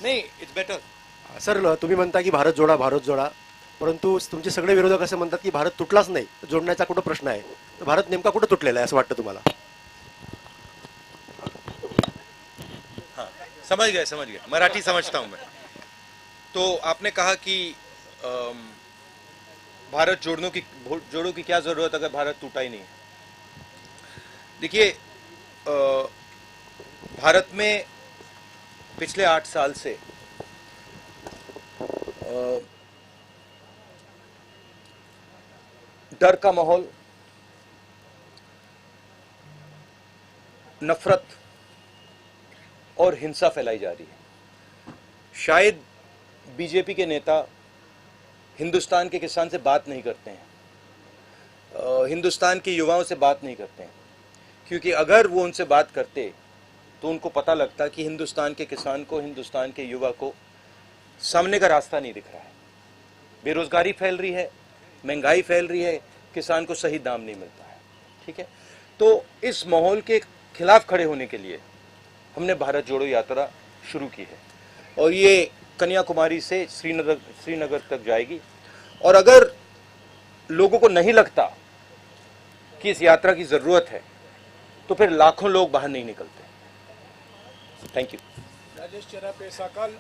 नाही, it's better. Sir, तुम्ही म्हणता की भारत जोडा, परंतु तुमचे सगळे विरोधक असे म्हणतात की भारत तुटलाच नाही, जोडण्याचा कुठं प्रश्न आहे? तर भारत नेमका कुठं तुटलेला आहे असं वाटतं तुम्हाला? हाँ, समझ गए, मराठी समझता हूँ मैं. तो आपने कहा कि अम, भारत जोड़ो की क्या जरूरत अगर भारत टूटा ही नहीं है. देखिए, भारत में पिछले 8 साल से डर का माहौल, नफरत और हिंसा फैलाई जा रही है. शायद बीजेपी के नेता हिंदुस्तान के किसान से बात नहीं करते हैं, हिंदुस्तान के युवाओं से बात नहीं करते हैं, क्योंकि अगर वो उनसे बात करते तो उनको पता लगता कि हिंदुस्तान के किसान को, हिंदुस्तान के युवा को सामने का रास्ता नहीं दिख रहा है. बेरोजगारी फैल रही है, महंगाई फैल रही है, किसान को सही दाम नहीं मिलता है. ठीक है, तो इस माहौल के खिलाफ खड़े होने के लिए हमने भारत जोड़ो यात्रा शुरू की है और ये कन्याकुमारी से श्रीनगर तक जाएगी. और अगर लोगों को नहीं लगता कि इस यात्रा की जरूरत है तो फिर लाखों लोग बाहर नहीं निकलते. Thank you. राजेश चरापे साकल.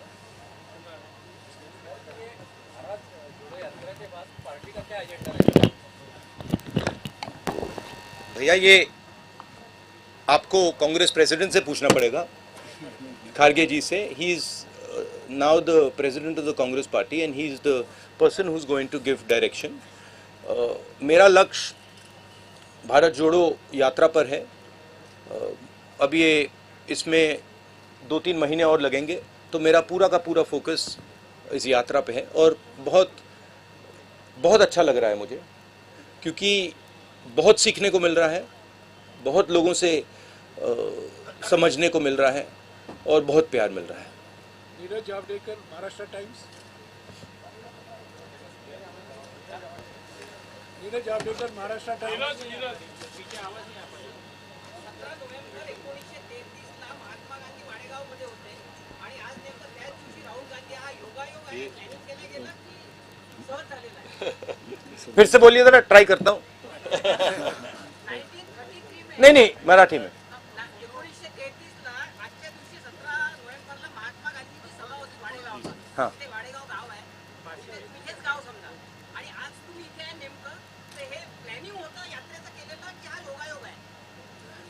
भैया, ये आपको कांग्रेस प्रेसिडेंट से पूछना पड़ेगा, खारगे जी से. He is now the president of the Congress party and he is the person who is going to give direction. मेरा लक्ष्य भारत जोड़ो यात्रा पर है. अब ये इसमें 2-3 महीने और लगेंगे, तो मेरा पूरा का पूरा फोकस इस यात्रा पे है और बहुत बहुत अच्छा लग रहा है मुझे, क्योंकि बहुत सीखने को मिल रहा है, बहुत लोगों से समझने को मिल रहा है और बहुत प्यार मिल रहा है. नीरज जावडेकर, महाराष्ट्र टाइम्स. नीरज जावडेकर, महाराष्ट्र टाइम्स. फिर से बोलिए जरा, ट्राई करता हूँ. नहीं नहीं, मराठी में. हाँ.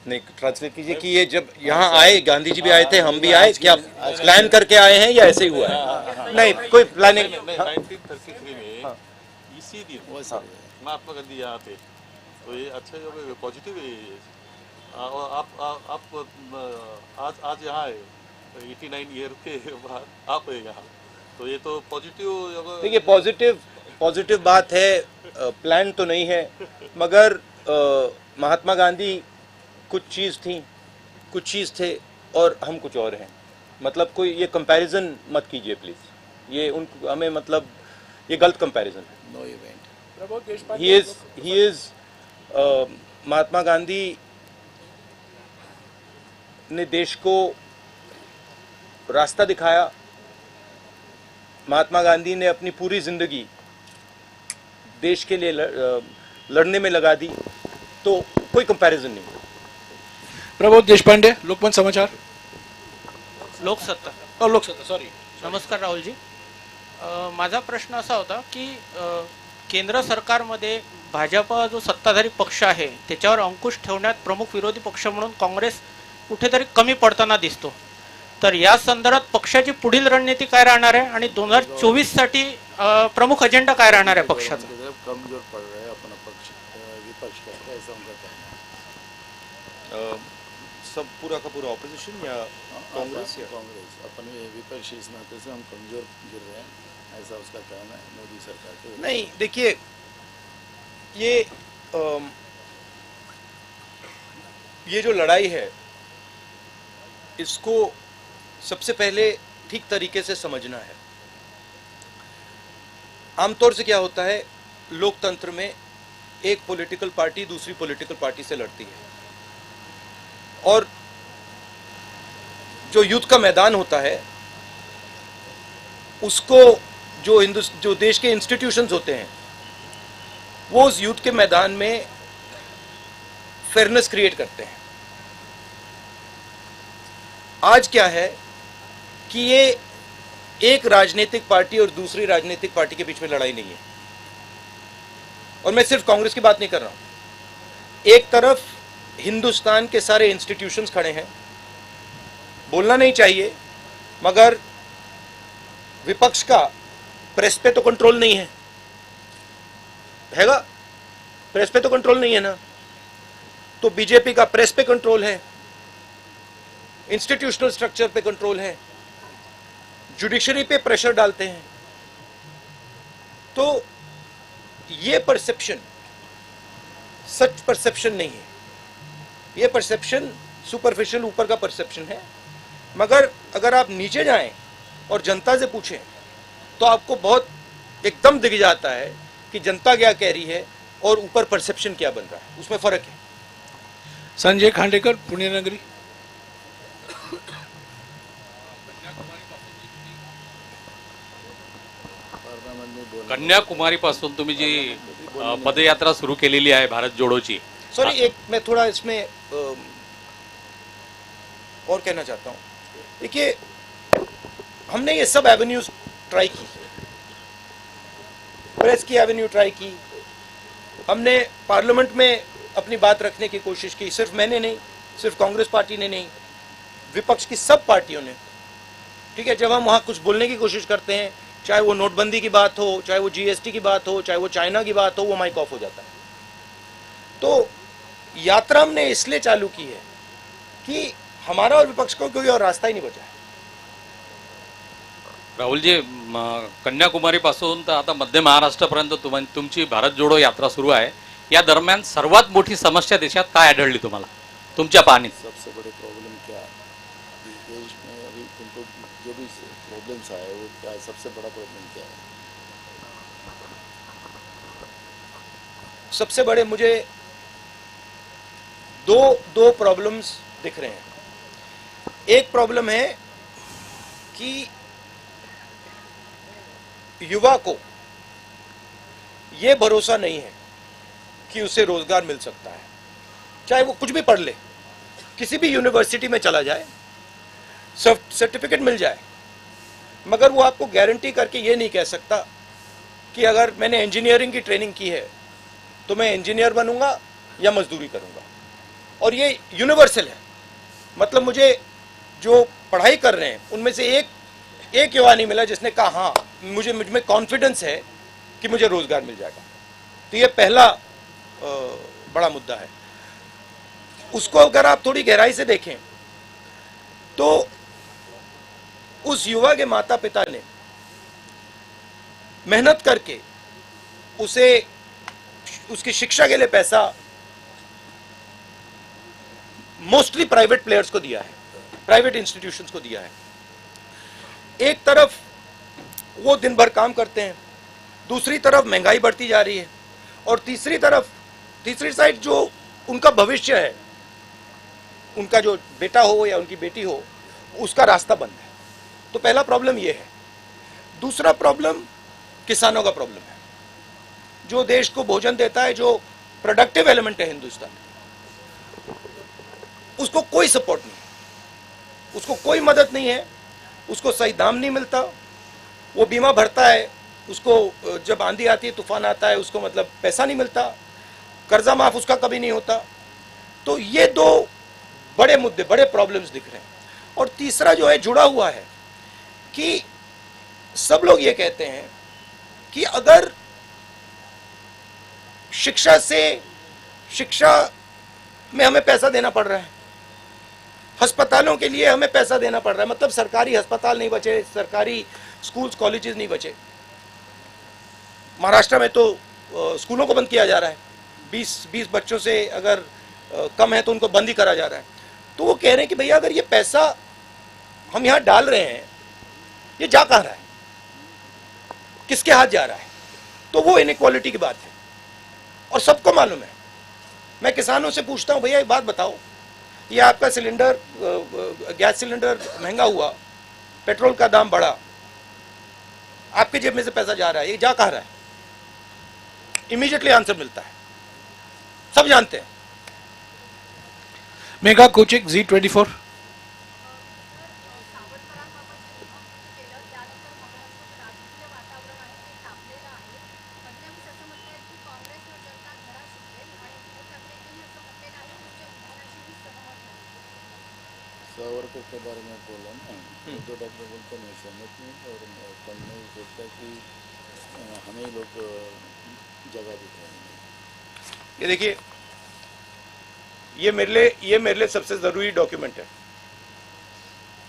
नहीं, ट्रांसलेट कीजिए कि ये जब यहाँ आए, गांधी जी भी आए थे, हम भी आए, क्या प्लान करके आए हैं या ऐसे ही हुआ है? नहीं, कोई प्लानिंग. 1933 में इसी दिन महात्मा गांधी यहाँ थे, तो ये अच्छा पॉजिटिव है. और आप आज यहाँ है 89 ईयर के बाद आप है यहाँ, तो ये तो पॉजिटिव. देखिए, पॉजिटिव बात है. प्लान तो नहीं है, मगर महात्मा गांधी कुछ चीज़ थे और हम कुछ और हैं. मतलब कोई ये कंपैरिजन मत कीजिए प्लीज. ये उन हमें मतलब ये गलत कंपैरिजन है. No event. Prabodh Deshpande. He is Mahatma Gandhi ने देश को रास्ता दिखाया. महात्मा गांधी ने अपनी पूरी जिंदगी देश के लिए लड़ने में लगा दी, तो कोई कंपैरिजन नहीं. प्रबोध देशपांडे, लोकमत समाचार. लोकसत्ता. सॉरी. नमस्कार राहुलजी. माझा प्रश्न असा होता की केंद्र सरकारमध्ये भाजपा जो सत्ताधारी पक्ष आहे त्याच्यावर अंकुश ठेवण्यात प्रमुख विरोधी पक्ष म्हणून काँग्रेस कुठेतरी कमी पडताना दिसतो. तर या संदर्भात पक्षाची पुढील रणनीती काय राहणार आहे आणि 2024 साठी प्रमुख अजेंडा काय राहणार आहे पक्षाचा? कमजोर पड़ रहा है अपना पक्ष, विपक्ष का, ऐसा उनका कहना है. सब पूरा का पूरा ऑपोजिशन या कांग्रेस या कांग्रेस अपने विपक्ष इस नाते से हम कमजोर गिर रहे हैं, ऐसा उसका कहना है मोदी सरकार के. नहीं, देखिए, ये जो लड़ाई है, इसको सबसे पहले ठीक तरीके से समझना है. आमतौर से क्या होता है, लोकतंत्र में एक पॉलिटिकल पार्टी दूसरी पॉलिटिकल पार्टी से लड़ती है और जो युद्ध का मैदान होता है उसको जो देश के इंस्टीट्यूशंस होते हैं वो उस यूथ के मैदान में फेयरनेस क्रिएट करते हैं। आज क्या है कि ये एक राजनीतिक पार्टी और दूसरी राजनीतिक पार्टी के बीच में लड़ाई नहीं है, और मैं सिर्फ कांग्रेस की बात नहीं कर रहा हूं। एक तरफ हिंदुस्तान के सारे इंस्टीट्यूशंस खड़े हैं, बोलना नहीं चाहिए मगर विपक्ष का प्रेस पे तो कंट्रोल नहीं है, हैगा? प्रेस पे तो कंट्रोल नहीं है ना, तो बीजेपी का प्रेस पे कंट्रोल है, इंस्टीट्यूशनल स्ट्रक्चर पे कंट्रोल है, जुडिशरी पे प्रेशर डालते हैं। तो ये परसेप्शन सच परसेप्शन नहीं है, ये परसेप्शन सुपरफिशियल ऊपर का परसेप्शन है। मगर अगर आप नीचे जाएं और जनता से पूछें तो आपको बहुत एकदम दिख जाता है कि जनता क्या कह रही है और ऊपर परसेप्शन क्या बन रहा है, उसमें फर्क है। संजय खांडेकर, पुणे नगरी। कन्याकुमारीपासून तुम्ही जी पदयात्रा सुरू केलेली आहे भारत जोडोची, सॉरी, एक मैं थोड़ा इसमें और कहना चाहता हूँ। देखिए, हमने ये सब एवेन्यूज ट्राई की, प्रेस की एवेन्यू ट्राई की, हमने पार्लियामेंट में अपनी बात रखने की कोशिश की। सिर्फ मैंने नहीं, सिर्फ कांग्रेस पार्टी ने नहीं, विपक्ष की सब पार्टियों ने। ठीक है, जब हम वहाँ कुछ बोलने की कोशिश करते हैं, चाहे वो नोटबंदी की बात हो, चाहे वो जीएसटी की बात हो, चाहे वो चाइना की बात हो, वो माइक ऑफ हो जाता है। तो यात्रा हमने इसलिए चालू की है कि हमारा और विपक्ष को कोई और रास्ता ही नहीं बचा है। राहुलजी, कन्याकुमारीपासून तर आता मध्य महाराष्ट्रापर्यंत तुमची भारत जोडो यात्रा सुरू आहे। या दरम्यान सर्वात मोठी समस्या देशात काय आढळली तुम्हाला तुमच्या पाहणीत? सबसे बड़े प्रॉब्लम क्या है इस देश में अभी तुमको जो भी प्रॉब्लम्स आए वो क्या है, सबसे बड़ा प्रॉब्लम क्या है? सबसे बड़े मुझे दो प्रॉब्लम्स दिख रहे हैं। एक प्रॉब्लम है कि युवा को यह भरोसा नहीं है कि उसे रोजगार मिल सकता है, चाहे वो कुछ भी पढ़ ले, किसी भी यूनिवर्सिटी में चला जाए, सर्टिफिकेट मिल जाए, मगर वो आपको गारंटी करके ये नहीं कह सकता कि अगर मैंने इंजीनियरिंग की ट्रेनिंग की है तो मैं इंजीनियर बनूंगा या मजदूरी करूंगा। और ये यूनिवर्सल है, मतलब मुझे जो पढ़ाई कर रहे हैं उनमें से एक युवा नहीं मिला जिसने कहा हाँ मुझ में कॉन्फिडेंस है कि मुझे रोजगार मिल जाएगा। तो ये पहला बड़ा मुद्दा है। उसको अगर आप थोड़ी गहराई से देखें तो उस युवा के माता पिता ने मेहनत करके उसे उसकी शिक्षा के लिए पैसा मोस्टली प्राइवेट प्लेयर्स को दिया है, प्राइवेट इंस्टीट्यूशंस को दिया है। एक तरफ वो दिन भर काम करते हैं, दूसरी तरफ महंगाई बढ़ती जा रही है, और तीसरी साइड जो उनका भविष्य है, उनका जो बेटा हो या उनकी बेटी हो, उसका रास्ता बंद है। तो पहला प्रॉब्लम ये है। दूसरा प्रॉब्लम किसानों का प्रॉब्लम है, जो देश को भोजन देता है, जो प्रोडक्टिव एलिमेंट है हिंदुस्तान, उसको कोई सपोर्ट नहीं, उसको कोई मदद नहीं है, उसको सही दाम नहीं मिलता। वो बीमा भरता है, उसको जब आंधी आती है, तूफान आता है, उसको मतलब पैसा नहीं मिलता, कर्जा माफ उसका कभी नहीं होता। तो ये दो बड़े मुद्दे, बड़े प्रॉब्लम्स दिख रहे हैं। और तीसरा जो है जुड़ा हुआ है कि सब लोग ये कहते हैं कि अगर शिक्षा में हमें पैसा देना पड़ रहा है, अस्पतालों के लिए हमें पैसा देना पड़ रहा है, मतलब सरकारी अस्पताल नहीं बचे, सरकारी स्कूल्स कॉलेजेस नहीं बचे। महाराष्ट्र में तो स्कूलों को बंद किया जा रहा है, 20 बच्चों से अगर कम है तो उनको बंद ही करा जा रहा है। तो वो कह रहे हैं कि भैया अगर ये पैसा हम यहाँ डाल रहे हैं, ये जा कहाँ रहा है, किसके हाथ जा रहा है? तो वो इनइक्वालिटी की बात है और सबको मालूम है। मैं किसानों से पूछता हूँ, भैया एक बात बताओ, ये आपका सिलेंडर, गैस सिलेंडर महंगा हुआ, पेट्रोल का दाम बढ़ा, आपके जेब में से पैसा जा रहा है, ये जा कहाँ रहा है? इमीडिएटली आंसर मिलता है, सब जानते हैं। Mega कोचिक Z24. सावरकर के बारे में बोला ना, उद्धव ठाकरे बोलते मैं सहमत नहीं, और फडणवीस सोचता है कि हमें ही लोग जगह दिखाएंगे। ये देखिए, ये मेरे लिए सबसे जरूरी डॉक्यूमेंट है।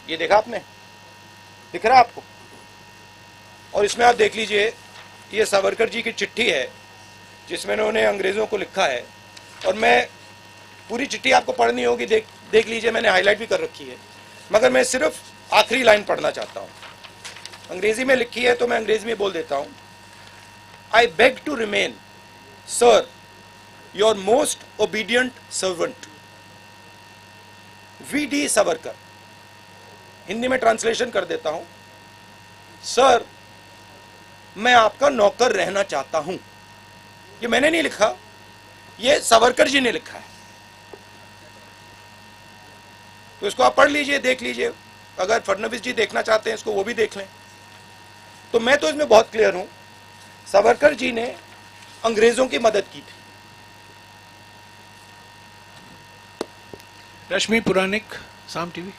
ये देखा आपने, दिख रहा है आपको? और इसमें आप देख लीजिए, ये सावरकर जी की चिट्ठी है जिसमें उन्होंने अंग्रेजों को लिखा है। और मैं पूरी चिट्ठी आपको पढ़नी होगी, देख लीजिए, मैंने हाईलाइट भी कर रखी है, मगर मैं सिर्फ आखिरी लाइन पढ़ना चाहता हूं। अंग्रेजी में लिखी है तो मैं अंग्रेजी में बोल देता हूं। I beg to remain sir your most obedient servant V.D. Savarkar. Hindi में ट्रांसलेशन कर देता हूं, सर मैं आपका नौकर रहना चाहता हूं। ये मैंने नहीं लिखा, ये सावरकर जी ने लिखा है। तो इसको आप पढ़ लीजिए, देख लीजिए। अगर फडणवीस जी देखना चाहते हैं इसको, वो भी देख लें। तो मैं तो इसमें बहुत क्लियर हूं, सावरकर जी ने अंग्रेजों की मदद की थी। रश्मि पुराणिक, साम टीवी.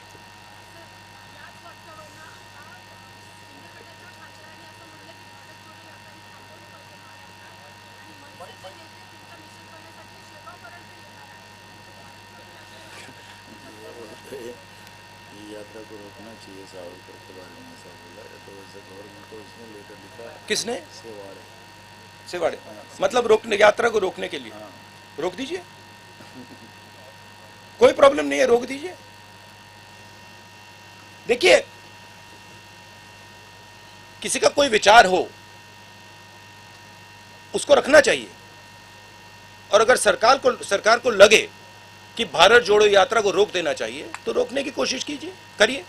ये यात्रा को रोकना चाहिए, सावरकर के बारे में ऐसा बोला है, तो वैसे गवर्नमेंट को इसमें लेटर लिखा है। किसने? सेवाड़े। मतलब रोकने, यात्रा को रोकने के लिए। हाँ। रोक दीजिए, कोई प्रॉब्लम नहीं है, रोक दीजिए। देखिए, किसी का कोई विचार हो उसको रखना चाहिए, और अगर सरकार को लगे कि भारत जोड़ो यात्रा को रोक देना चाहिए तो रोकने की कोशिश कीजिए, करिए।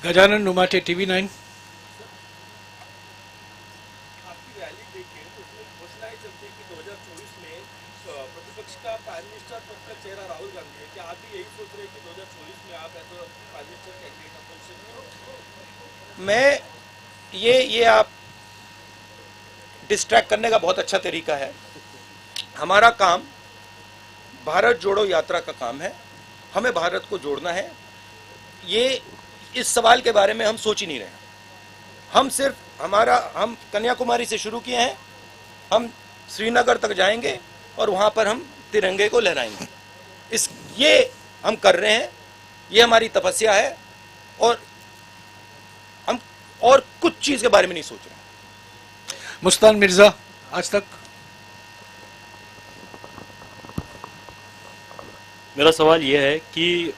गजानन नुमाटे, TV9. आपकी रैली देखिए तो उसमें घोषणाएं चलती है कि 2024 में प्रतिपक्ष का प्राइम मिनिस्टर पद का चेहरा राहुल गांधी है। क्या आप भी यही सोच रहे हैं कि 2024 में आप as prime minister candidate approach करेंगे? मैं ये आप डिस्ट्रैक्ट करने का बहुत अच्छा तरीका है। हमारा काम भारत जोड़ो यात्रा का काम है, हमें भारत को जोड़ना है। ये इस सवाल के बारे में हम सोच ही नहीं रहे। हम सिर्फ हम कन्याकुमारी से शुरू किए हैं, हम श्रीनगर तक जाएंगे और वहां पर हम तिरंगे को लहराएंगे। ये हम कर रहे हैं, ये हमारी तपस्या है, और हम और कुछ चीज के बारे में नहीं सोच रहे। मुस्तान मिर्जा, आज तक. मेरा सवाल यह है कि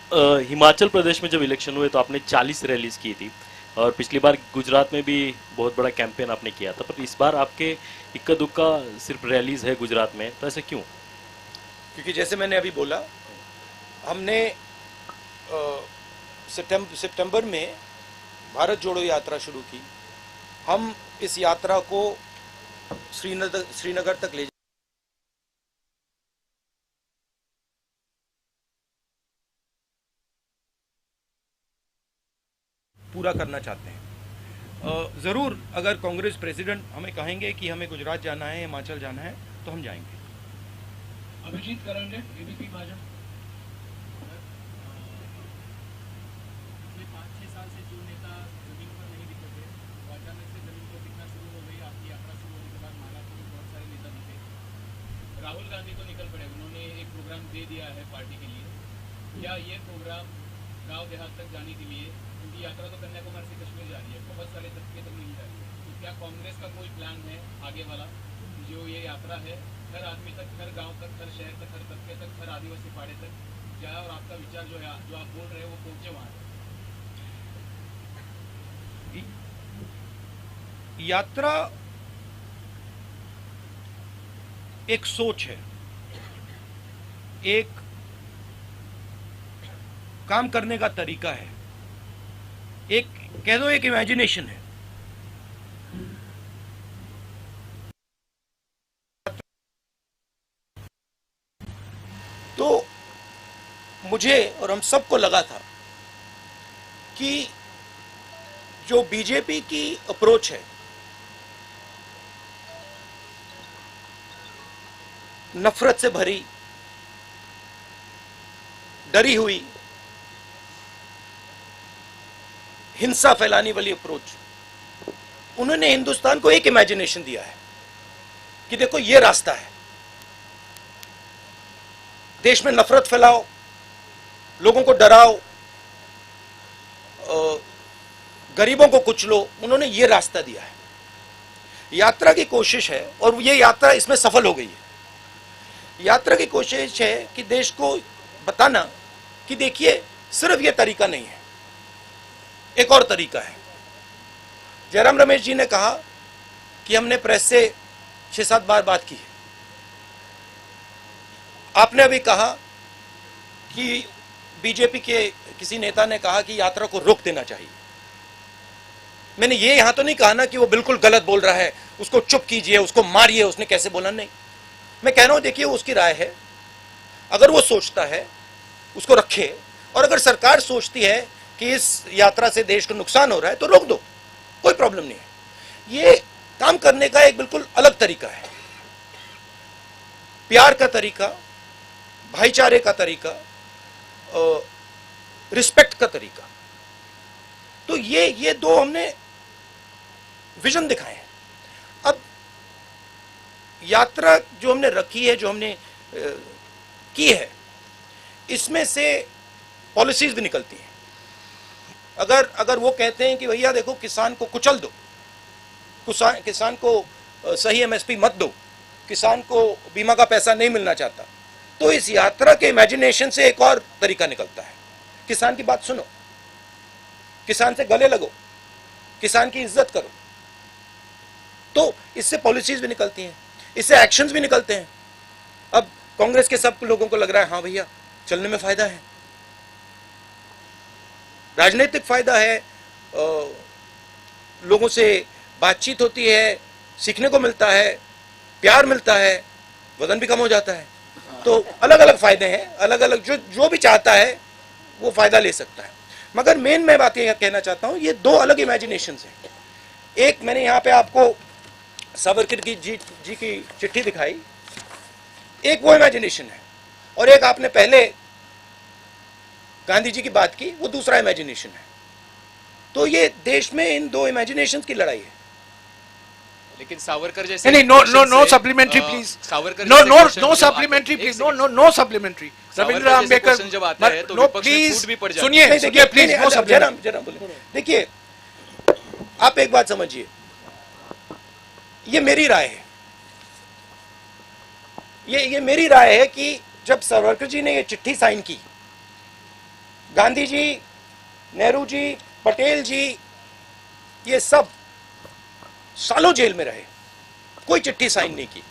हिमाचल प्रदेश में जब इलेक्शन हुए तो आपने 40 रैलीज की थी, और पिछली बार गुजरात में भी बहुत बड़ा कैंपेन आपने किया था, पर इस बार आपके इक्का दुक्का सिर्फ रैलीज है गुजरात में, तो ऐसा क्यों? क्योंकि जैसे मैंने अभी बोला, हमने सितंबर में भारत जोड़ो यात्रा शुरू की। हम इस यात्रा को श्रीनगर तक ले पूरा करना चाहते हैं। ज़रूर अगर कांग्रेस प्रेसिडेंट हमें कहेंगे कि हमें गुजरात जाना है, हिमाचल जाना है, तो हम जाएंगे। अभिजीत करंडे, ABP भाजपा. 5-6 साल से जो नेता जमीन पर नहीं दिखे थे, वो अचानक से जमीन पर दिखना शुरू हो गई। आपकी यात्रा शुरू होने के बाद महाराष्ट्र में बहुत सारे नेता दिखे। राहुल गांधी तो निकल पड़े, उन्होंने एक प्रोग्राम दे दिया है पार्टी के लिए। क्या ये प्रोग्राम गांव देहात तक जाने के लिए, क्योंकि यात्रा तो कन्याकुमारी से कश्मीर जा रही है, बहुत सारे तबके तक नहीं जा रही है, तो क्या कांग्रेस का कोई प्लान है आगे वाला, जो ये यात्रा है हर आदमी तक, हर गांव तक, हर शहर तक, हर तबके तक, हर आदिवासी पाड़े तक जाए, और आपका विचार जो है, जो आप बोल रहे हैं, वो पहुंचे वहां तक? यात्रा एक सोच है, एक काम करने का तरीका है। एक कह दो एक इमेजिनेशन है। तो मुझे और हम सबको लगा था कि जो बीजेपी की अप्रोच है, नफरत से भरी, डरी हुई, हिंसा फैलाने वाली अप्रोच, उन्होंने हिंदुस्तान को एक इमेजिनेशन दिया है कि देखो ये रास्ता है, देश में नफरत फैलाओ, लोगों को डराओ, गरीबों को कुचलो। उन्होंने ये रास्ता दिया है। यात्रा की कोशिश है और ये यात्रा इसमें सफल हो गई है। यात्रा की कोशिश है कि देश को बताना कि देखिए सिर्फ ये तरीका नहीं है, एक और तरीका है। जयराम रमेश जी ने कहा कि हमने प्रेस से 6-7 बार बात की है। आपने अभी कहा कि बीजेपी के किसी नेता ने कहा कि यात्रा को रोक देना चाहिए। मैंने ये यहां तो नहीं कहा ना कि वो बिल्कुल गलत बोल रहा है, उसको चुप कीजिए, उसको मारिए, उसने कैसे बोला, नहीं। मैं कह रहा हूं देखिए उसकी राय है, अगर वो सोचता है उसको रखे, और अगर सरकार सोचती है कि इस यात्रा से देश को नुकसान हो रहा है तो रोक दो, कोई प्रॉब्लम नहीं है। ये काम करने का एक बिल्कुल अलग तरीका है, प्यार का तरीका, भाईचारे का तरीका, रिस्पेक्ट का तरीका। तो ये दो हमने विजन दिखाए हैं। अब यात्रा जो हमने रखी है, जो हमने की है, इसमें से पॉलिसीज भी निकलती हैं। अगर वो कहते हैं कि भैया देखो किसान को कुचल दो, किसान को सही एमएसपी मत दो, किसान को बीमा का पैसा नहीं मिलना चाहता, तो इस यात्रा के इमेजिनेशन से एक और तरीका निकलता है। किसान की बात सुनो, किसान से गले लगो, किसान की इज्जत करो। तो इससे पॉलिसीज भी निकलती हैं, इससे एक्शंस भी निकलते हैं। अब कांग्रेस के सब लोगों को लग रहा है हाँ भैया चलने में फायदा है, राजनीतिक फायदा है, लोगों से बातचीत होती है, सीखने को मिलता है, प्यार मिलता है, वजन भी कम हो जाता है। तो अलग अलग फायदे हैं, अलग अलग जो भी चाहता है वो फायदा ले सकता है। मगर मेन मैं बात ये कहना चाहता हूं, ये दो अलग इमेजिनेशंस हैं। एक मैंने यहां पे आपको सावरकर जी की चिट्ठी दिखाई, एक वो इमेजिनेशन है, और एक आपने पहले गांधी जी की बात की, वो दूसरा इमेजिनेशन है। तो ये देश में इन दो इमेजिनेशंस की लड़ाई है। लेकिन सावरकर जैसे नहीं, no supplementary please, Savarkar no supplementary please, no supplementary. Ravindra Ambedkar जब आते हैं तो नो विपक्ष में प्लीज फूट भी पड़ जाती सुनिए प्लीज, नो सप्लीमेंट्री। जरा बोले, देखिए आप एक बात समझिए, ये मेरी राय है, ये मेरी राय है कि जब सावरकर जी ने ये चिट्ठी साइन की, गांधी जी, नेहरू जी, पटेल जी, ये सब सालों जेल में रहे, कोई चिट्ठी साइन नहीं की।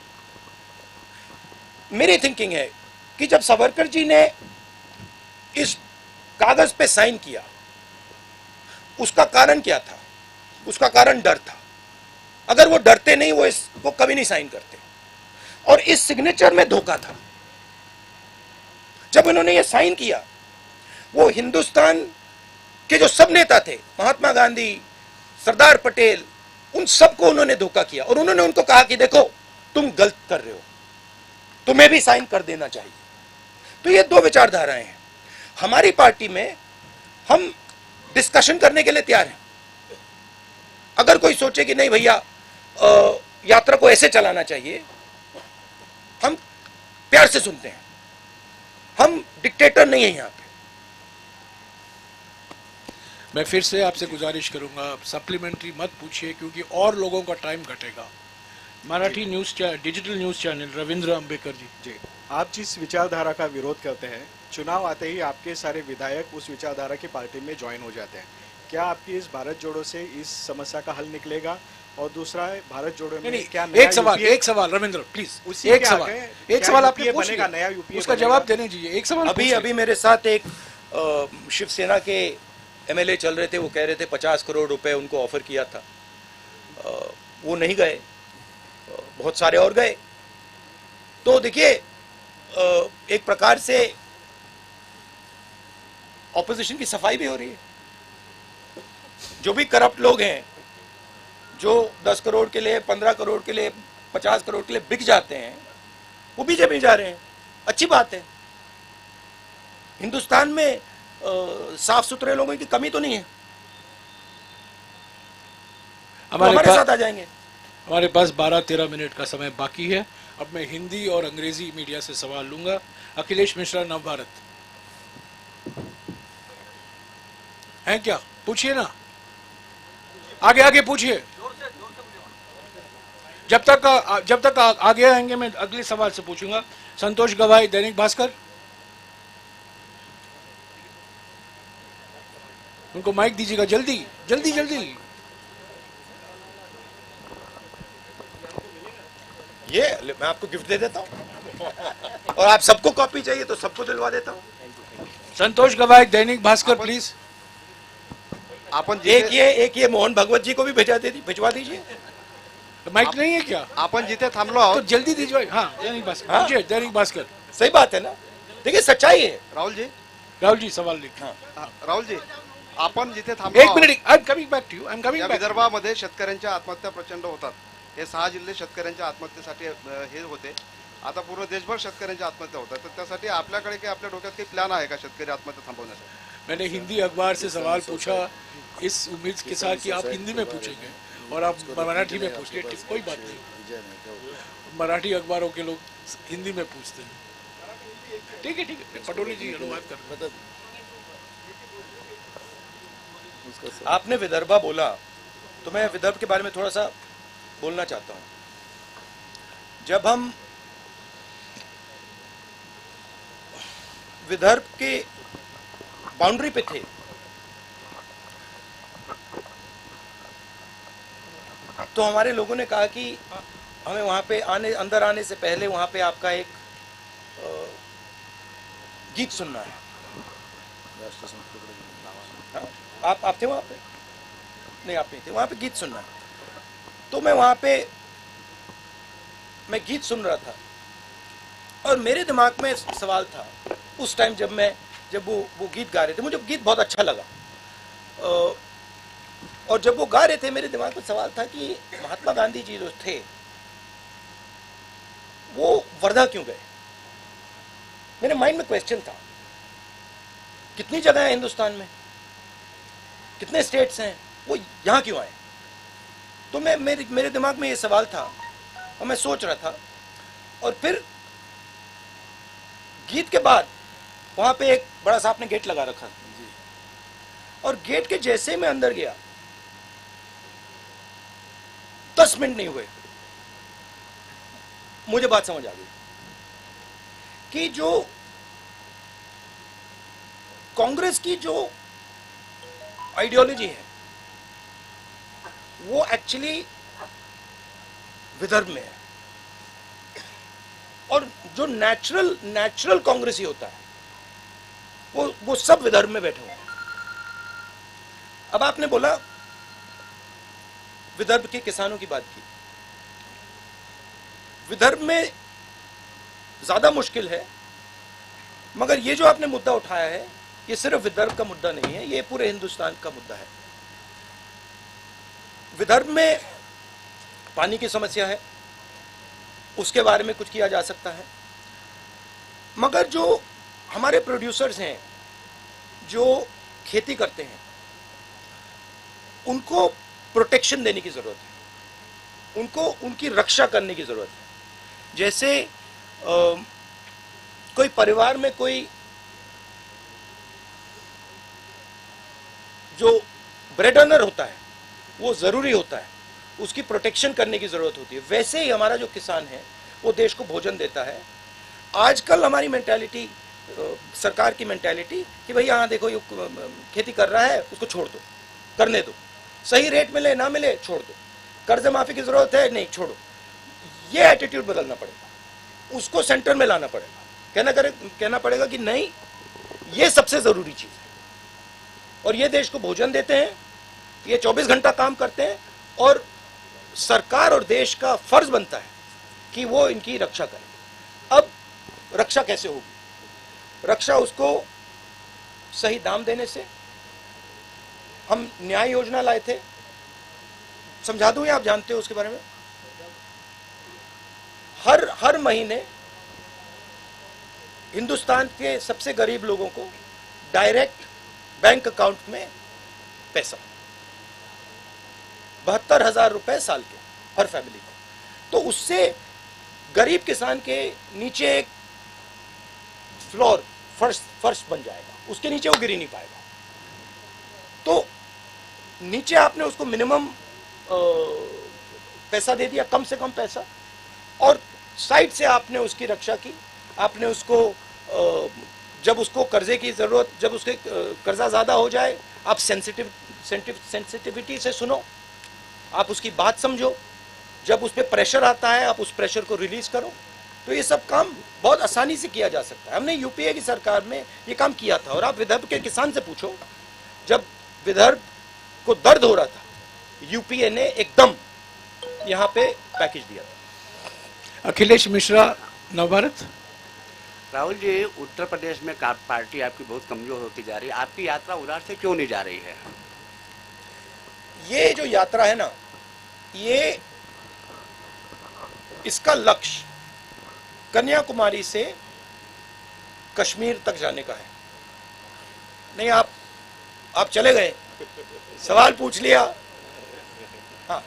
मेरी थिंकिंग है कि जब सावरकर जी ने इस कागज पे साइन किया, उसका कारण क्या था? उसका कारण डर था। अगर वो डरते नहीं, वो इसको कभी नहीं साइन करते। और इस सिग्नेचर में धोखा था। जब उन्होंने ये साइन किया, वो हिंदुस्तान के जो सब नेता थे, महात्मा गांधी, सरदार पटेल, उन सबको उन्होंने धोखा किया, और उन्होंने उनको कहा कि देखो तुम गलत कर रहे हो, तुम्हें भी साइन कर देना चाहिए। तो ये दो विचारधाराएं हैं। हमारी पार्टी में हम डिस्कशन करने के लिए तैयार हैं। अगर कोई सोचे कि नहीं भैया यात्रा को ऐसे चलाना चाहिए, हम प्यार से सुनते हैं। हम डिक्टेटर नहीं है यहाँ पे। मैं फिर से आपसे गुजारिश करूंगा, सप्लीमेंट्री मत पूछिए क्योंकि और लोगों का टाइम घटेगा। Marathi news digital news channel, Ravindra Ambekar ji. आप जिस विचारधारा का विरोध करते हैं, चुनाव आते ही आपके सारे विधायक उस विचारधारा की पार्टी में ज्वाइन हो जाते हैं। क्या आपकी इस भारत जोड़ो से इस समस्या का हल निकलेगा? और दूसरा है भारत जोड़ो में क्या एक सवाल रविंद्र प्लीज, एक सवाल आपने पूछ लिया, नया यूपीए उसका जवाब देने दीजिए। एक सवाल अभी मेरे साथ एक शिवसेना के एमएलए चल रहे थे, वो कह रहे थे 50 करोड़ रुपए उनको ऑफर किया था, वो नहीं गए, बहुत सारे और गए। तो देखिए एक प्रकार से ऑपोजिशन की सफाई भी हो रही है। जो भी करप्ट लोग हैं, जो 10 करोड़ के लिए, 15 करोड़ के लिए, 50 करोड़ के लिए बिक जाते हैं, वो बीजेपी में जा रहे हैं। अच्छी बात है। हिंदुस्तान में साफ सुथरे लोगों की कमी तो नहीं है, तो हमारे साथ आ जाएंगे। हमारे पास 12-13 मिनट का समय बाकी है। अब मैं हिंदी और अंग्रेजी मीडिया से सवाल लूंगा। अखिलेश मिश्रा, नवभारत हैं क्या? पूछिए ना, आगे आगे पूछिए। जब तक आगे आएंगे मैं अगले सवाल से पूछूंगा। संतोष गवाई, दैनिक भास्कर, उनको माइक दीजिएगा, जल्दी जल्दी जल्दी। ये मैं आपको गिफ्ट दे देता हूं, और आप सबको कॉपी चाहिए तो सबको दिलवा देता हूं। संतोष गवाई, दैनिक भास्कर, प्लीज। आपण एक ये मोहन भगवत जी को भी भिजवा दीजिए। माइक नहीं है क्या? आपण जिथे थांबलो तो आहोत, जल्दी दीजिए। हाँ, दैनिक भास्कर, हाँ? पूछिए, दैनिक भास्कर। सही बात है ना, देखिए सच्चाई है। राहुल जी सवाल लिखिए। राहुल जी, आपण जिथे थांबलो एक आहोत, minute, I am coming back to you, I am coming या बैक। विदर्भामध्ये शेतकऱ्यांच्या आत्महत्या प्रचंड होतात. हे 6 जिल्हे शेतकऱ्यांच्या आत्महत्येसाठी हे होते. आता पूर्ण देशभर शेतकऱ्यांच्या आत्महत्या होतात. तर त्यासाठी आपल्याकडे काही आपल्या डोक्यात काही प्लॅन आहे का शेतकरी आत्महत्या थांबवण्यासाठी? मैंने हिंदी अखबार से सवाल पूछा इस उम्मीद के साथ कि आप हिंदी में पूछेंगे और आप मराठी में पूछिए, कोई बात नहीं। मराठी अखबारों के लोग हिंदी में पूछते हैं। ठीक है, पटोले जी अनुवाद कर। आपने विदर्भा बोला तो मैं विदर्भ के बारे में थोड़ा सा बोलना चाहता हूं। जब हम विदर्भ के बाउंड्री पे थे, तो हमारे लोगों ने कहा कि हमें वहां पे अंदर आने से पहले वहां पे आपका एक गीत सुनना है। हाँ, आप थे वहां पे? नहीं, आप नहीं थे वहां पे। गीत सुनना है। तो मैं वहां पे गीत सुन रहा था और मेरे दिमाग में सवाल था उस टाइम जब वो गीत गा रहे थे। मुझे गीत बहुत अच्छा लगा, और जब वो गा रहे थे मेरे दिमाग में सवाल था कि महात्मा गांधी जी जो थे वो वर्धा क्यों गए। मेरे माइंड में क्वेश्चन था, कितनी जगह है हिंदुस्तान में, कितने स्टेट्स हैं, वो यहाँ क्यों आए। तो मेरे दिमाग में ये सवाल था और मैं सोच रहा था। और फिर गीत के बाद वहां पे एक बड़ा सा आपने गेट लगा रखा, और गेट के जैसे मैं अंदर गया 10 मिनट नहीं हुए मुझे बात समझ आ गई कि जो कांग्रेस की जो आइडियोलॉजी है वो एक्चुअली विदर्भ में है, और जो नेचुरल कांग्रेसी होता है वो सब विदर्भ में बैठे हुए हैं। अब आपने बोला विदर्भ के किसानों की बात की। विदर्भ में ज्यादा मुश्किल है, मगर ये जो आपने मुद्दा उठाया है ये सिर्फ विदर्भ का मुद्दा नहीं है, ये पूरे हिंदुस्तान का मुद्दा है। विदर्भ में पानी की समस्या है, उसके बारे में कुछ किया जा सकता है, मगर जो हमारे प्रोड्यूसर्स हैं जो खेती करते हैं उनको प्रोटेक्शन देने की जरूरत है, उनको उनकी रक्षा करने की जरूरत है। जैसे कोई परिवार में कोई जो ब्रेड अर्नर होता है वो जरूरी होता है, उसकी प्रोटेक्शन करने की जरूरत होती है। वैसे ही हमारा जो किसान है वो देश को भोजन देता है। आजकल हमारी मेंटालिटी, सरकार की मेंटालिटी कि भाई हाँ देखो ये खेती कर रहा है उसको छोड़ दो, करने दो, सही रेट मिले ना मिले छोड़ दो, कर्ज माफी की जरूरत है नहीं छोड़ो। ये एटीट्यूड बदलना पड़ेगा, उसको सेंटर में लाना पड़ेगा, कहना पड़ेगा कि नहीं ये सबसे जरूरी चीज है। और ये देश को भोजन देते हैं, ये 24 घंटा काम करते हैं, और सरकार और देश का फर्ज बनता है कि वो इनकी रक्षा करे। अब रक्षा कैसे होगी? रक्षा उसको सही दाम देने से। हम न्याय योजना लाए थे, समझा दूं या आप जानते हो उसके बारे में? हर महीने हिंदुस्तान के सबसे गरीब लोगों को डायरेक्ट बैंक अकाउंट में पैसा, 72,000 रुपए साल के हर फैमिली को। तो उससे गरीब किसान के नीचे एक फ्लोर, फर्श बन जाएगा, उसके नीचे वो गिर ही नहीं पाएगा। तो नीचे आपने उसको मिनिमम पैसा दे दिया, कम से कम पैसा, और साइड से आपने उसकी रक्षा की। आपने उसको जब उसको कर्जे की जरूरत, जब उसके कर्जा ज्यादा हो जाए, आप सेंसिटिविटी से सुनो, आप उसकी बात समझो। जब उस पर प्रेशर आता है, आप उस प्रेशर को रिलीज करो। तो ये सब काम बहुत आसानी से किया जा सकता है। हमने यूपीए की सरकार में ये काम किया था। और आप विदर्भ के किसान से पूछो, जब विदर्भ को दर्द हो रहा था, यूपीए ने एकदम यहाँ पे पैकेज दिया था। अखिलेश मिश्रा, नवभारत। राहुल जी, उत्तर प्रदेश में पार्टी आपकी बहुत कमजोर होती जा रही है, आपकी यात्रा उधर से क्यों नहीं जा रही है? ये जो यात्रा है ना, ये इसका लक्ष्य कन्याकुमारी से कश्मीर तक जाने का है। नहीं, आप चले गए, सवाल पूछ लिया। हाँ,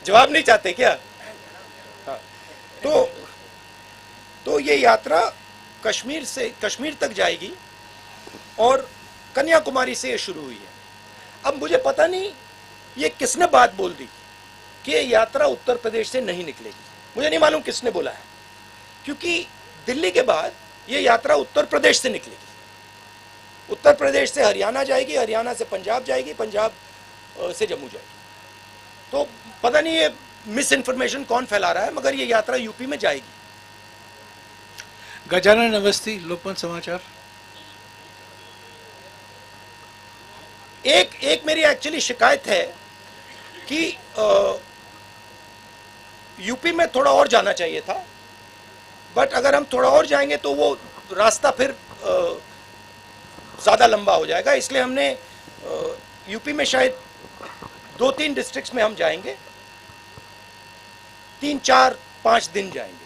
जवाब नहीं चाहते क्या? हाँ, तो ये यात्रा कश्मीर तक जाएगी और कन्याकुमारी से ये शुरू हुई है। अब मुझे पता नहीं ये किसने बात बोल दी कि ये यात्रा उत्तर प्रदेश से नहीं निकलेगी। मुझे नहीं मालूम किसने बोला है, क्योंकि दिल्ली के बाद ये यात्रा उत्तर प्रदेश से निकलेगी। उत्तर प्रदेश से हरियाणा जाएगी, हरियाणा से पंजाब जाएगी, पंजाब से जम्मू जाएगी। तो पता नहीं ये मिस इन्फॉर्मेशन कौन फैला रहा है, मगर ये यात्रा यूपी में जाएगी। गजानन अवस्थी, लोकमत समाचार। एक मेरी एक्चुअली शिकायत है कि यूपी में थोड़ा और जाना चाहिए था, बट अगर हम थोड़ा और जाएंगे तो वो रास्ता फिर ज़्यादा लंबा हो जाएगा। इसलिए हमने यूपी में शायद 2-3 डिस्ट्रिक्ट्स में हम जाएंगे, 3, 4, 5 दिन जाएंगे।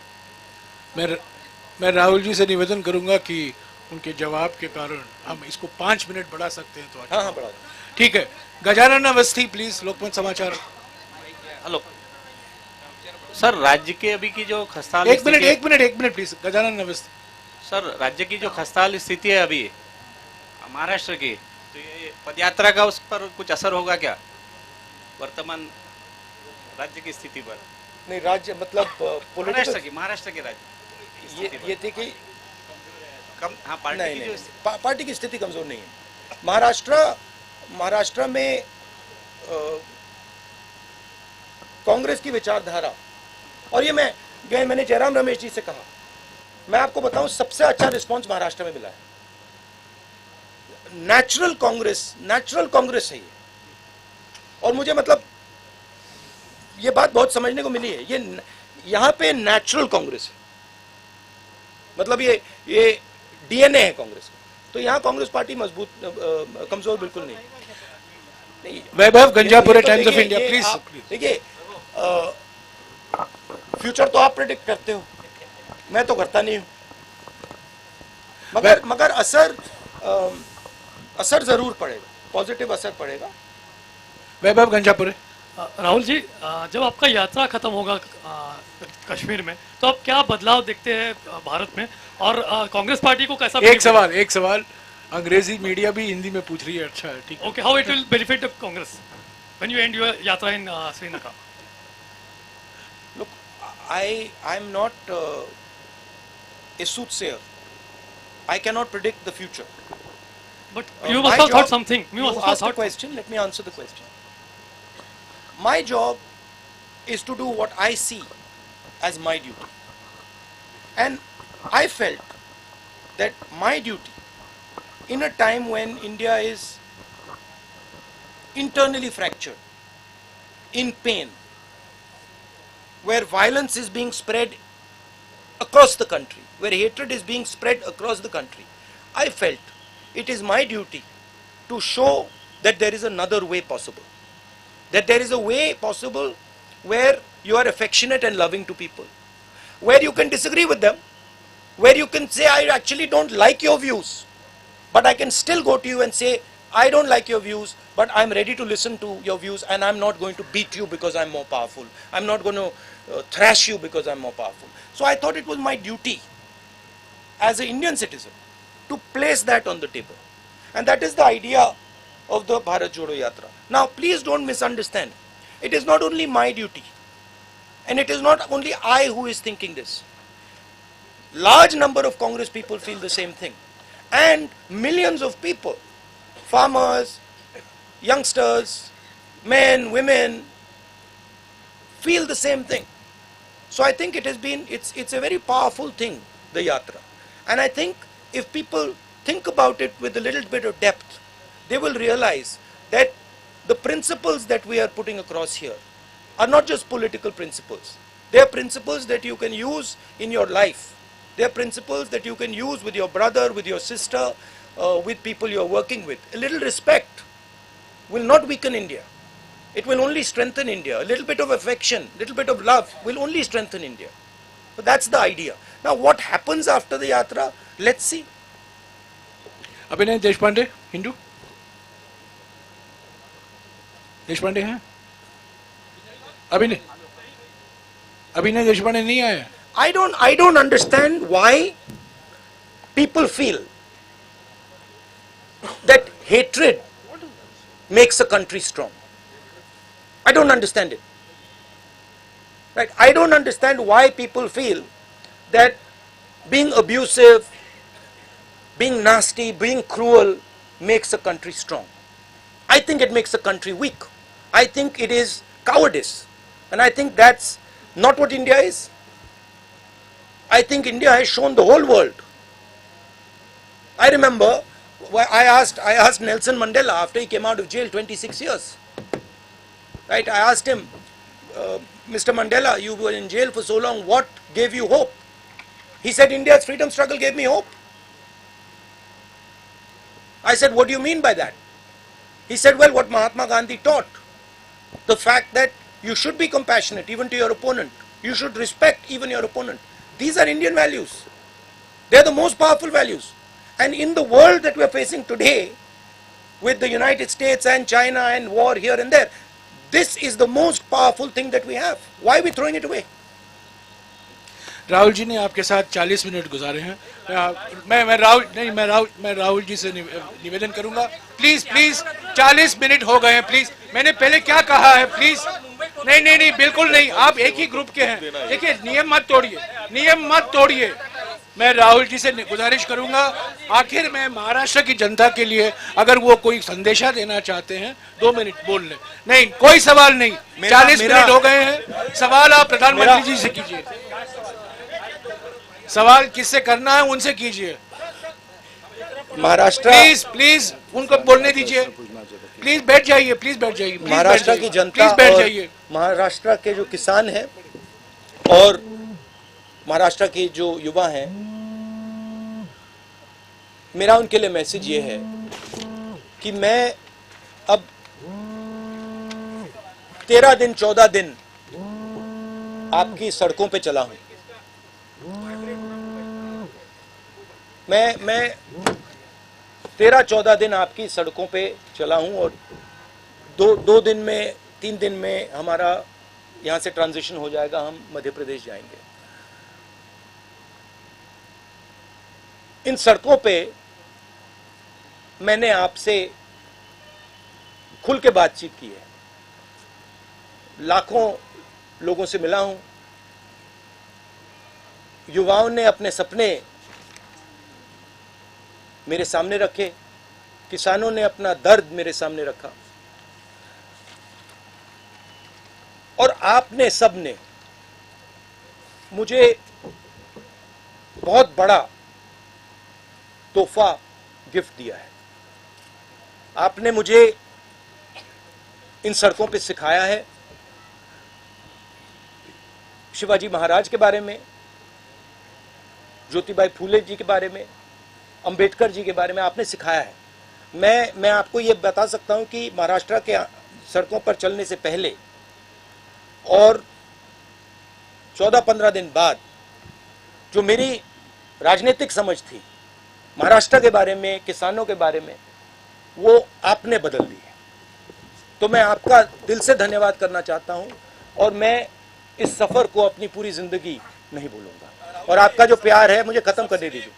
मैं राहुल जी से निवेदन करूंगा कि उनके जवाब के कारण हम इसको 5 मिनट बढ़ा सकते हैं तो अच्छा। हाँ, बढ़ा। ठीक है, गजानन अवस्थी प्लीज, लोकमत समाचार। हेलो सर, राज्य के अभी की जो खस्ताहाल एक minute please, Gajanan Awasthi. Sir, राज्य की जो खस्ताहाल स्थिति है अभी महाराष्ट्र की, तो ये पदयात्रा का उस पर कुछ असर होगा क्या वर्तमान राज्य की स्थिति पर? नहीं, राज्य मतलब महाराष्ट्र के राज्य ये थी कि हाँ, पार्टी की स्थिति कमजोर नहीं है। महाराष्ट्र में कांग्रेस की विचारधारा, और ये मैंने जयराम रमेश जी से कहा, मैं आपको बताऊं सबसे अच्छा रिस्पांस महाराष्ट्र में मिला है। नेचुरल कांग्रेस है ये। और मुझे मतलब ये बात बहुत समझने को मिली है, ये यहाँ पे नेचुरल कांग्रेस है, मतलब ये डीएनए है कांग्रेस का। तो यहाँ कांग्रेस पार्टी मजबूत, कमजोर बिल्कुल नहीं। वैभव गंजापुरे, टाइम्स ऑफ इंडिया प्लीज। देखिए, फ्यूचर तो आप प्रेडिक्ट करते हो, मैं तो करता नहीं हूँ, मगर असर जरूर पड़ेगा, पॉजिटिव असर पड़ेगा। वैभव गंजापुरे। राहुल जी, जब आपका यात्रा खत्म होगा कश्मीर में, तो आप क्या बदलाव देखते हैं भारत में, और कांग्रेस पार्टी को कैसा? एक सवाल अंग्रेजी मीडिया भी हिंदी में पूछ रही है। अच्छा, ठीक है। Okay, how it will benefit the Congress when you and your यात्रा इन Srinagar? Look, I am not a soothsayer. I cannot predict the future. But you must have thought something. You asked a question. Let me answer the question. My job is to do what I see as my duty, and I felt that my duty, in a time when India is internally fractured, in pain, where violence is being spread across the country, where hatred is being spread across the country, I felt it is my duty to show that there is another way possible. That there is a way possible where you are affectionate and loving to people, where you can disagree with them, where you can say, I actually don't like your views, but I can still go to you and say, I don't like your views, but I'm ready to listen to your views, and I'm not going to beat you because I'm more powerful. I'm not going to thrash you because I'm more powerful. So I thought it was my duty as an Indian citizen to place that on the table. And that is the idea of the Bharat Jodo Yatra. Now, please don't misunderstand. It is not only my duty, and it is not only I who is thinking this. Large number of Congress people feel the same thing. And millions of people, farmers, youngsters, men, women, feel the same thing. So I think it's a very powerful thing, the Yatra. And I think if people think about it with a little bit of depth, they will realize that the principles that we are putting across here are not just political principles. They are principles that you can use in your life. They are principles that you can use with your brother, with your sister, with people you are working with. A little respect will not weaken India. It will only strengthen India. A little bit of affection, a little bit of love will only strengthen India. So that's the idea. Now what happens after the Yatra? Let's see. अभिनय देशपांडे, हिंदू देशपांडे हैं? अभिनय देशपांडे नहीं आए? I don't understand why people feel that hatred makes a country strong. I don't understand it. Right? I don't understand why people feel that being abusive, being nasty, being cruel makes a country strong. I think it makes a country weak. I think it is cowardice. And I think that's not what India is. I think India has shown the whole world. I remember I asked Nelson Mandela after he came out of jail 26 years. Right? I asked him, Mr. Mandela, you were in jail for so long, what gave you hope? He said, India's freedom struggle gave me hope. I said, what do you mean by that? He said, well, what Mahatma Gandhi taught, the fact that you should be compassionate even to your opponent. You should respect even your opponent. These are Indian values. They are the most powerful values. And in the world that we are facing today, with the United States and China and war here and there, this is the most powerful thing that we have. Why are we throwing it away? Rahul ji ने आपके साथ 40 minute गुजारे हैं। मैं राहुल जी से निवेदन करूंगा, please 40 minute हो गए हैं, प्लीज। मैंने पहले क्या कहा है, प्लीज। नहीं, बिल्कुल नहीं, आप एक ही ग्रुप के हैं। देखिए, नियम मत तोड़िए। मैं राहुल जी से गुजारिश करूंगा, आखिर में महाराष्ट्र की जनता के लिए अगर वो कोई संदेशा देना चाहते हैं, 2 मिनट बोल लें। नहीं, कोई सवाल नहीं, 40 मिनट हो गए हैं। सवाल आप प्रधानमंत्री जी से कीजिए। सवाल किससे करना है उनसे कीजिए। महाराष्ट्र, प्लीज उनको बोलने दीजिए। प्लीज बैठ जाइए। महाराष्ट्र की जनता और महाराष्ट्र के जो किसान हैं और महाराष्ट्र के जो युवा हैं, मेरा उनके लिए मैसेज ये है कि मैं अब 13 दिन 14 दिन आपकी सड़कों पे चला हूं। मैं 13-14 दिन आपकी सड़कों पे चला हूं और दो दिन में 3 दिन में हमारा यहां से ट्रांजिशन हो जाएगा, हम मध्य प्रदेश जाएंगे। इन सड़कों पे मैंने आपसे खुल के बातचीत की है, लाखों लोगों से मिला हूं। युवाओं ने अपने सपने मेरे सामने रखे, किसानों ने अपना दर्द मेरे सामने रखा, और आपने सबने मुझे बहुत बड़ा तोहफा गिफ्ट दिया है। आपने मुझे इन सड़कों पे सिखाया है, शिवाजी महाराज के बारे में, ज्योतिबाई फूले जी के बारे में, अंबेडकर जी के बारे में आपने सिखाया है। मैं आपको ये बता सकता हूं कि महाराष्ट्र के सड़कों पर चलने से पहले और 14-15 दिन बाद जो मेरी राजनीतिक समझ थी महाराष्ट्र के बारे में, किसानों के बारे में, वो आपने बदल दी है। तो मैं आपका दिल से धन्यवाद करना चाहता हूं और मैं इस सफर को अपनी पूरी जिंदगी नहीं भूलूंगा। और आपका जो प्यार है, मुझे खत्म करने दीजिए,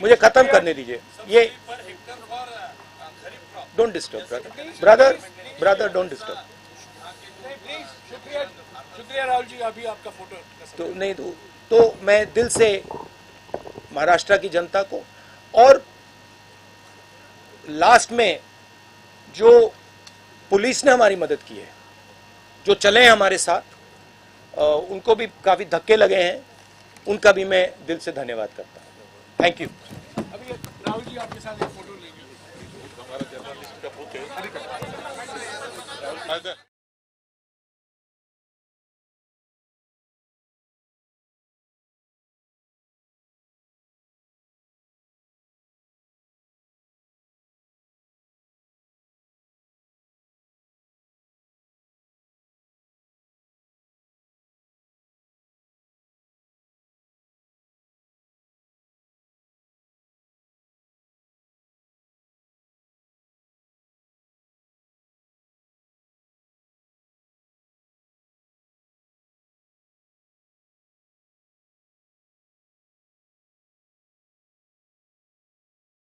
मुझे खत्म करने दीजिए। ये don't disturb brother, don't disturb. शुक्रिया राहुल जी, अभी आपका फोटो तो नहीं तो मैं दिल से महाराष्ट्र की जनता को और लास्ट में जो पुलिस ने हमारी मदद की है, जो चले हैं हमारे साथ, उनको भी काफी धक्के लगे हैं, उनका भी मैं दिल से धन्यवाद करता हूं। Thank you. अभी राहुल जी आपके साथ एक फोटो लेंगे। हमारा जर्नलिस्ट का बुक है।